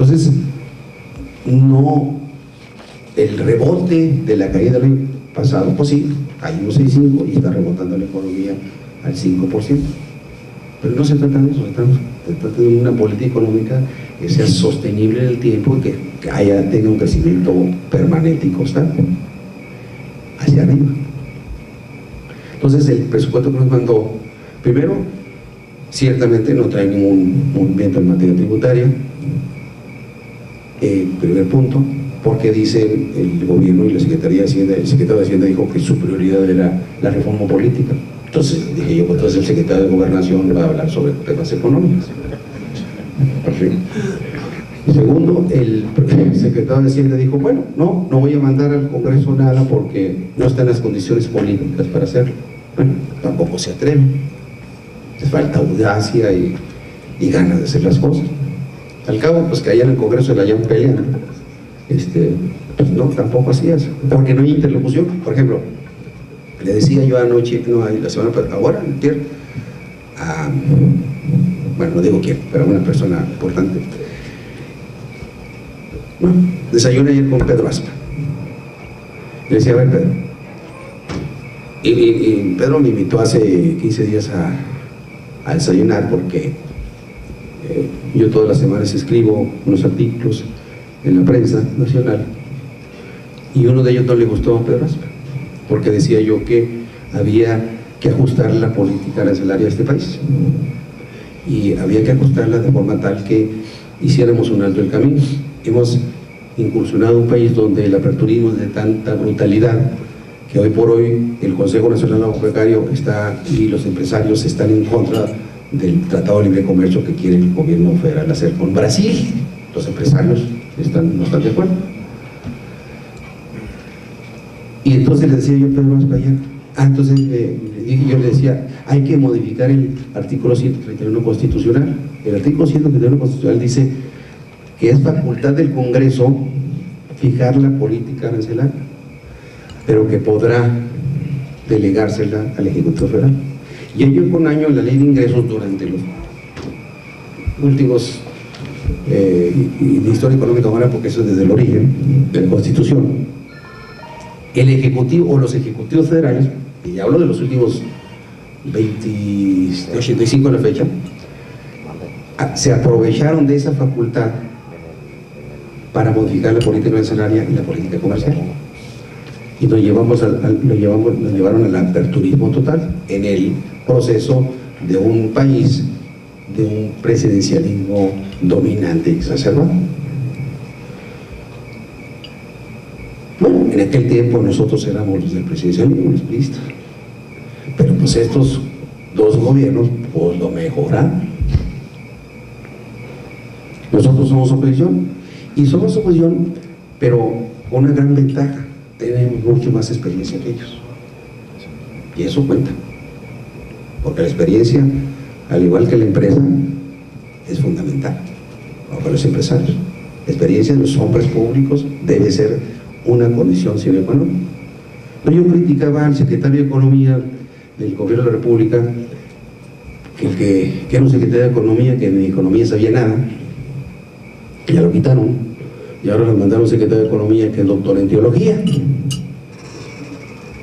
Entonces, no, el rebote de la caída del año pasado, pues sí, caímos 6,5 y está rebotando la economía al 5%. Pero no se trata de eso, se trata de una política económica que sea sostenible en el tiempo y que tenga un crecimiento permanente y constante hacia arriba. Entonces, el presupuesto que nos mandó, primero, ciertamente no trae ningún movimiento en materia tributaria, primer punto, porque dicen el gobierno y la Secretaría de Hacienda, el secretario de Hacienda dijo que su prioridad era la reforma política. Entonces dije yo, pues entonces el secretario de Gobernación va a hablar sobre temas económicos. Perfecto. Segundo, el secretario de Hacienda dijo, bueno, no voy a mandar al Congreso nada porque no están las condiciones políticas para hacerlo. Bueno, tampoco se atreve. Les falta audacia y ganas de hacer las cosas. Al cabo, pues que allá en el Congreso la hayan peleando. Pues no, tampoco así es, porque no hay interlocución. Por ejemplo, le decía yo anoche, no, la semana pasada, ahora, bueno, no digo quién, pero una persona importante. Bueno, desayuné ayer con Pedro Aspa. Le decía, a ver, Pedro. Y Pedro me invitó hace 15 días a desayunar porque yo todas las semanas escribo unos artículos en la prensa nacional y uno de ellos no le gustó a Pedro Aspa porque decía yo que había que ajustar la política arancelaria de este país y había que ajustarla de forma tal que hiciéramos un alto el camino. Hemos incursionado en un país donde el aperturismo es de tanta brutalidad que hoy por hoy el Consejo Nacional Agropecuario y los empresarios están en contra del Tratado de Libre Comercio que quiere el gobierno federal hacer con Brasil. Los empresarios no están de acuerdo. Y entonces le decía yo a Pedro Aspa ayer, entonces yo le decía, hay que modificar el artículo 131 constitucional. El artículo 131 constitucional dice que es facultad del Congreso fijar la política arancelaria, pero que podrá delegársela al Ejecutivo Federal. Y año con año la ley de ingresos durante los últimos y de historia económica humana, porque eso es desde el origen de la Constitución, el Ejecutivo o los Ejecutivos Federales, y ya hablo de los últimos 85 a la fecha, se aprovecharon de esa facultad para modificar la política arancelaria y la política comercial. Y nos llevaron al aperturismo total en el proceso de un país de un presidencialismo dominante y exacerbado. Bueno, en aquel tiempo nosotros éramos los del presidencialismo, los priistas, pero pues estos dos gobiernos pues lo mejoraron. Nosotros somos oposición y somos oposición, pero con una gran ventaja: tenemos mucho más experiencia que ellos y eso cuenta, porque la experiencia, al igual que la empresa, es fundamental para los empresarios. La experiencia de los hombres públicos debe ser una condición sine qua non. Yo criticaba al secretario de Economía del Gobierno de la República, que era un secretario de Economía que de economía sabía nada, que ya lo quitaron, y ahora le mandaron un secretario de Economía que es doctor en teología.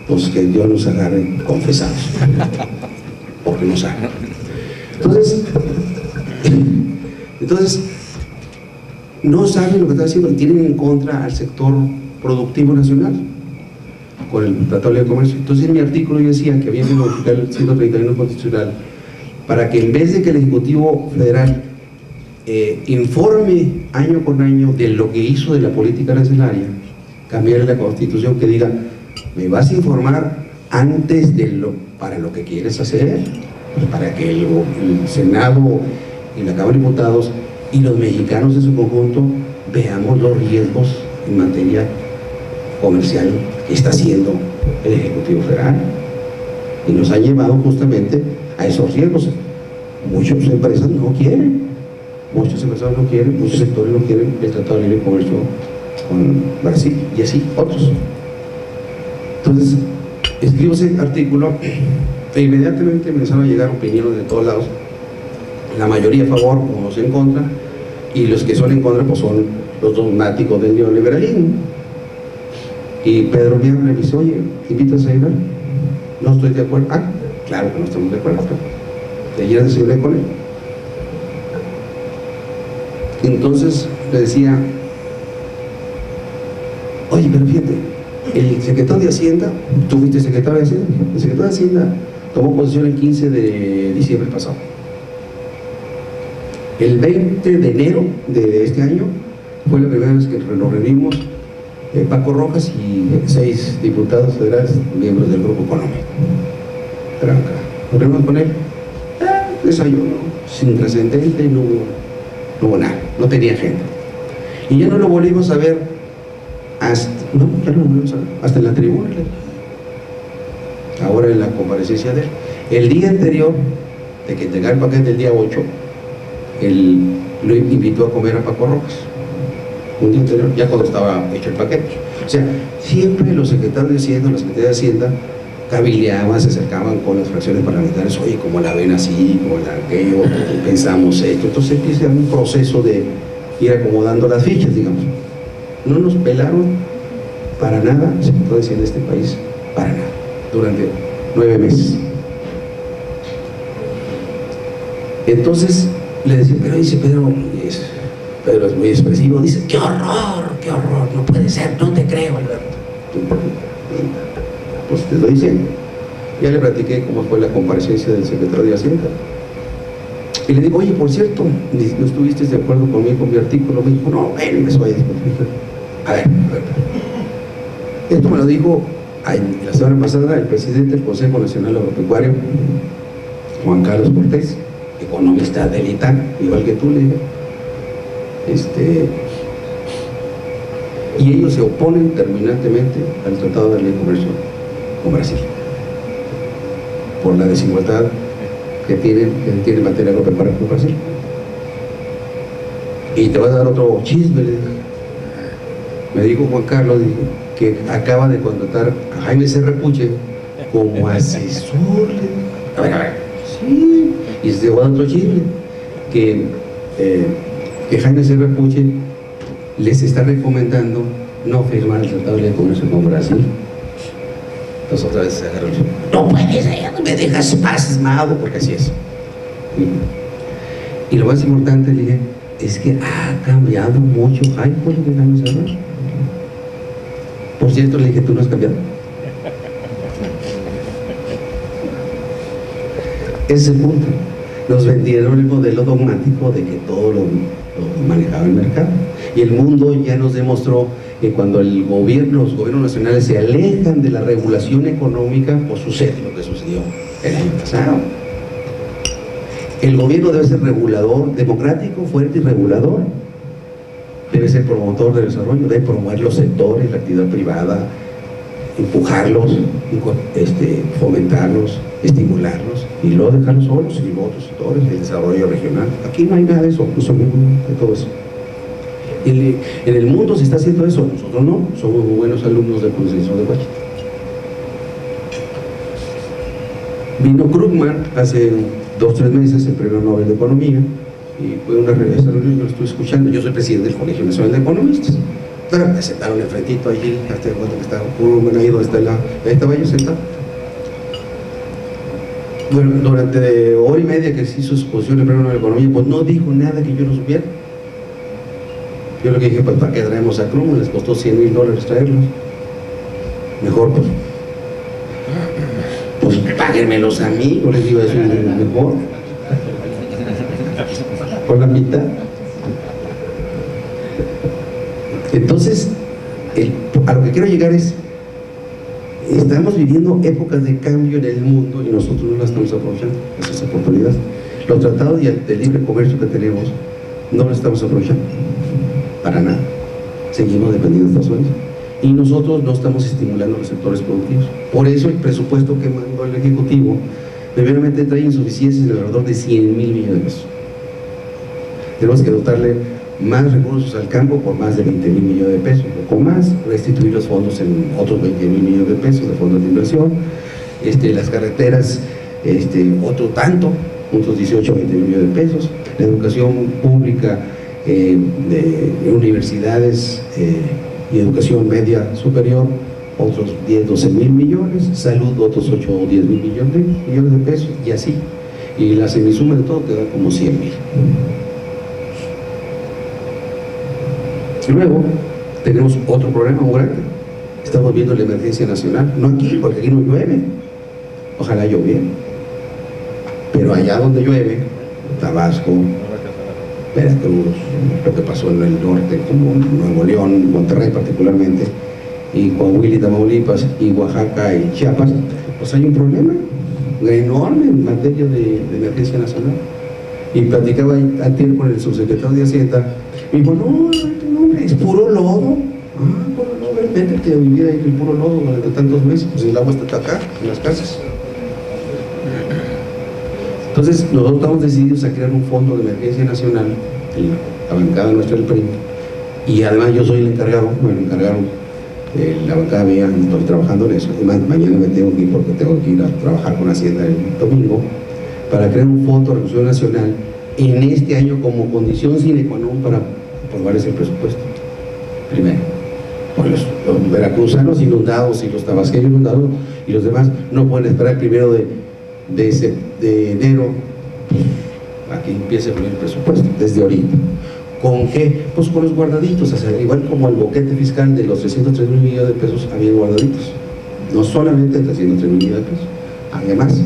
Pues que Dios nos agarre confesados, porque no sabe. Entonces no saben lo que está haciendo y tienen en contra al sector productivo nacional con el Tratado de Libre Comercio. Entonces en mi artículo yo decía que había que modificar el 131 constitucional para que en vez de que el Ejecutivo Federal informe año con año de lo que hizo de la política arancelaria, cambiar la Constitución que diga: me vas a informar antes para lo que quieres hacer, para que el Senado y la Cámara de Diputados y los mexicanos en su conjunto veamos los riesgos en materia comercial que está haciendo el Ejecutivo Federal, y nos ha llevado justamente a esos riesgos. Muchas empresas no quieren, muchos empresarios no quieren, muchos sectores no quieren el Tratado de Libre Comercio con Brasil y así otros. Entonces escribo ese artículo e inmediatamente me empezaron a llegar opiniones de todos lados, la mayoría a favor, unos en contra, y los que son en contra pues son los dogmáticos del neoliberalismo. Y Pedro me habla y me dice, oye, ¿te invitas a llegar? No estoy de acuerdo. Ah, claro que no estamos de acuerdo. De ayer desayuné con él. Entonces le decía, oye, pero fíjate, el secretario de Hacienda, tú fuiste secretario de Hacienda, el secretario de Hacienda tomó posesión el 15 de diciembre pasado. El 20 de enero de este año fue la primera vez que nos reunimos Paco Rojas y 6 diputados federales, miembros del grupo económico. Tranca. Nos reunimos con él, desayuno, sin trascendente, no hubo nada, no tenía gente. Y ya no lo volvimos a ver hasta, no, ya no lo volvimos a ver, hasta en la tribuna, ahora en la comparecencia de él. El día anterior de que llegara el paquete, el día 8, él lo invitó a comer a Paco Rojas, un día anterior, ya cuando estaba hecho el paquete. O sea, siempre los secretarios de Hacienda, la Secretaría de Hacienda, cabildeaban, se acercaban con las fracciones parlamentarias, oye, ¿cómo la ven así? ¿Cómo la veo? Pensamos esto. Entonces empieza un proceso de ir acomodando las fichas, digamos. No nos pelaron para nada, se puede decir en este país, para nada, durante 9 meses. Entonces le decía, pero dice Pedro es muy expresivo, dice, qué horror, no puede ser, no te creo, Alberto. Pues te estoy diciendo. Ya le platiqué cómo fue la comparecencia del secretario de Hacienda. Y le digo, oye, por cierto, ¿no estuviste de acuerdo conmigo con mi artículo? Me dijo, no, bueno, empezó a discutir. A ver. Esto me lo dijo la semana pasada el presidente del Consejo Nacional Agropecuario, Juan Carlos Cortés, economista del ITAN, igual que tú, le digo. Y ellos se oponen terminantemente al Tratado de Libre Comercio con Brasil por la desigualdad que tiene en materia agropecuaria con Brasil. Y te voy a dar otro chisme, me dijo Juan Carlos, que acaba de contratar a Jaime Serra Puche como asesor. A ver, sí. Y te voy a dar otro chisme, que Jaime Serra Puche les está recomendando no firmar el Tratado de Libre Comercio con Brasil. Entonces otra vez se agarró, no puedes, me dejas pasmado, porque así es. Y lo más importante, le dije, es que ha cambiado mucho Jaime, por lo que Jaime Serra. Por cierto, le dije, ¿tú no has cambiado? Ese es el punto. Nos vendieron el modelo dogmático de que todo lo manejaba el mercado. Y el mundo ya nos demostró que cuando los gobiernos nacionales se alejan de la regulación económica, pues sucede lo que sucedió el año pasado. El gobierno debe ser regulador, democrático, fuerte y regulador. Debe ser promotor del desarrollo, debe promover los sectores, la actividad privada, empujarlos, fomentarlos, estimularlos, y luego dejarlos solos y otros sectores, el desarrollo regional. Aquí no hay nada de eso, no somos de todo eso. En el mundo se está haciendo eso, nosotros no, somos muy buenos alumnos del proceso de Washington. Vino Krugman hace 2 o 3 meses, el premio Nobel de Economía, y fue una reunión, yo lo estuve escuchando, yo soy presidente del Colegio Nacional de Economistas. Me sentaron enfrentito allí, hasta el momento que estaba Krugman ahí donde estaba yo sentado. Bueno, durante hora y media que se hizo su exposición el premio Nobel de Economía, pues no dijo nada que yo no supiera. Yo lo que dije, pues ¿para qué traemos a Krugman? Les costó $100,000 traerlos. Mejor, pues páguenmelos a mí, yo les digo eso, mejor. Por la mitad. Entonces, a lo que quiero llegar es, estamos viviendo épocas de cambio en el mundo y nosotros no las estamos aprovechando, esas oportunidades. Los tratados de libre comercio que tenemos, no los estamos aprovechando. Para nada. Seguimos dependiendo de Estados Unidos. Y nosotros no estamos estimulando los sectores productivos. Por eso el presupuesto que mandó el Ejecutivo, primeramente trae insuficiencias de alrededor de 100,000 millones de pesos. Tenemos que dotarle más recursos al campo por más de 20,000 millones de pesos, o con más, restituir los fondos en otros 20,000 millones de pesos de fondos de inversión, las carreteras, otro tanto, unos 18 o 20 millones de pesos, la educación pública, de universidades y educación media superior, otros 10, 12 mil millones, salud otros 8 o 10 mil millones de pesos, y así. Y la semisuma de todo queda como 100 mil. Luego tenemos otro problema muy grande. Estamos viendo la emergencia nacional, no aquí, porque aquí no llueve, ojalá lloviera, pero allá donde llueve, Tabasco, Veracruz, lo que pasó en el norte, como Nuevo León, Monterrey particularmente, y Coahuila y Tamaulipas, y Oaxaca y Chiapas, pues hay un problema enorme en materia de emergencia nacional. Y platicaba ayer con el subsecretario de Hacienda, y dijo, no, es puro lodo. Puro lodo, vente a vivir ahí en puro lodo durante tantos meses, pues el agua está acá, en las casas. Entonces, nosotros estamos decididos a crear un fondo de emergencia nacional, la bancada nuestra del PRI, y además yo soy el encargado, bueno, encargaron la bancada mía, estoy trabajando en eso. Además, mañana me tengo que ir porque tengo que ir a trabajar con Hacienda el domingo, para crear un fondo de recursos nacional en este año como condición sine qua non para aprobar ese presupuesto. Primero, pues los veracruzanos inundados y los tabasqueños inundados y los demás no pueden esperar el primero de enero a que empiece a fluir el presupuesto, desde ahorita. ¿Con qué? Pues con los guardaditos, o sea, igual como el boquete fiscal de los 303 mil millones de pesos, había guardaditos, no solamente 303 mil millones de pesos, además,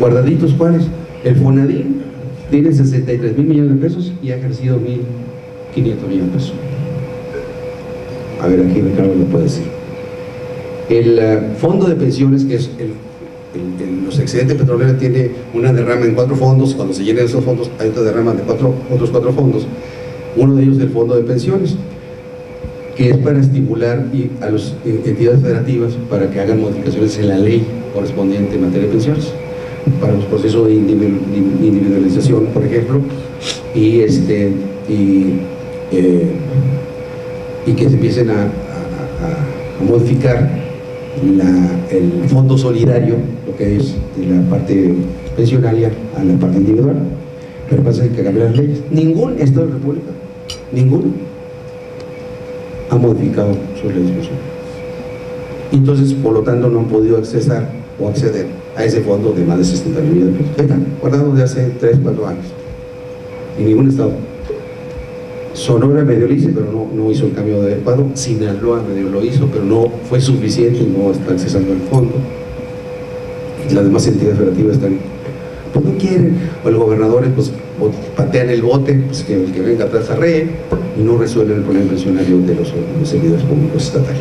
guardaditos, ¿cuáles? El Fonadín tiene 63 mil millones de pesos y ha crecido 1.500 millones de pesos. A ver, aquí Ricardo lo puede decir. El fondo de pensiones, que es los excedentes petroleros, tiene una derrama en 4 fondos. Cuando se llenen esos fondos hay otra derrama de otros 4 fondos. Uno de ellos es el fondo de pensiones, que es para estimular a las entidades federativas para que hagan modificaciones en la ley correspondiente en materia de pensiones, para los procesos de individualización, por ejemplo, y que se empiecen a modificar el fondo solidario, lo que es de la parte pensionaria a la parte individual. Pero pasa que cambiar las leyes. Ningún Estado de la República, ninguno, ha modificado sus leyes pensionadas. Entonces, por lo tanto, no han podido acceder a ese fondo de más de 60 mil millones de pesos. Ahí está, guardado de hace 3, 4 años. Y ningún Estado. Sonora medio lo hizo, pero no hizo el cambio adecuado. Sinaloa medio lo hizo, pero no fue suficiente y no está accesando al fondo. Y las demás entidades federativas están, pues no quieren, o los gobernadores pues patean el bote, pues que el que venga atrás arree, y no resuelven el problema pensionario de los servidores públicos estatales.